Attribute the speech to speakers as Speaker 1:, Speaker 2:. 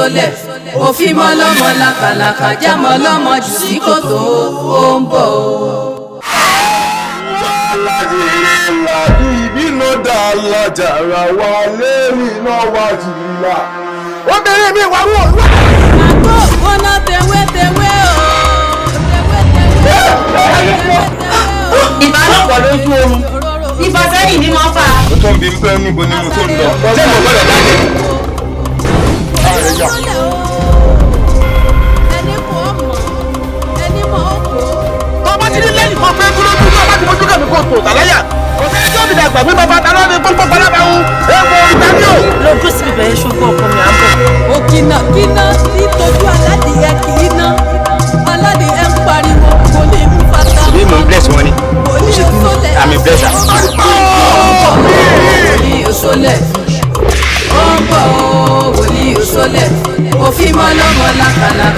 Speaker 1: sólẹ̀ òfin mọ́ lọ́mọ làkàlàkà jámọ́ lọ́mọ jù sí kòtò ó ń bọ̀.
Speaker 2: ìbínú dá alájàrá wa lérí náà wá jìnnà. wọ́n bẹ̀rẹ̀ mi wá wọ̀.
Speaker 1: àgbo gbóná tewétewé o.
Speaker 3: ìbálòpọ̀ lójú oorun ibà sẹ́yìn ní wọ́n fà.
Speaker 2: ó tó ń bí pé níbo ni mo tó ń lọ. ṣé mo gbọ́dọ̀ dáadé.
Speaker 4: bàbá ti ní lẹ́yìn kan pé kúló dúró bá ti fojú kẹ́mi kó tó tàláyà kò sí ẹjọ́ mi dàgbà pé bàbá ta lọ́dún tó ń pọ̀ pálábà ń ẹ̀kọ́ ìdájọ́.
Speaker 3: lójú sí ibẹ̀ yẹn ṣùgbọ́n ọkọ mi à ń bọ̀.
Speaker 1: òkìnà kíná nítorí aládìyẹ kì í ná aládìyẹ ń pariwo kò ní mú fata.
Speaker 4: bí mo bless wọn ni àmì blesser.
Speaker 1: wòlíì òṣòlẹ̀ ó ń bọ̀ wòlíì òṣòlẹ̀ òfin mọ́ lọ́mọ làkàlàkà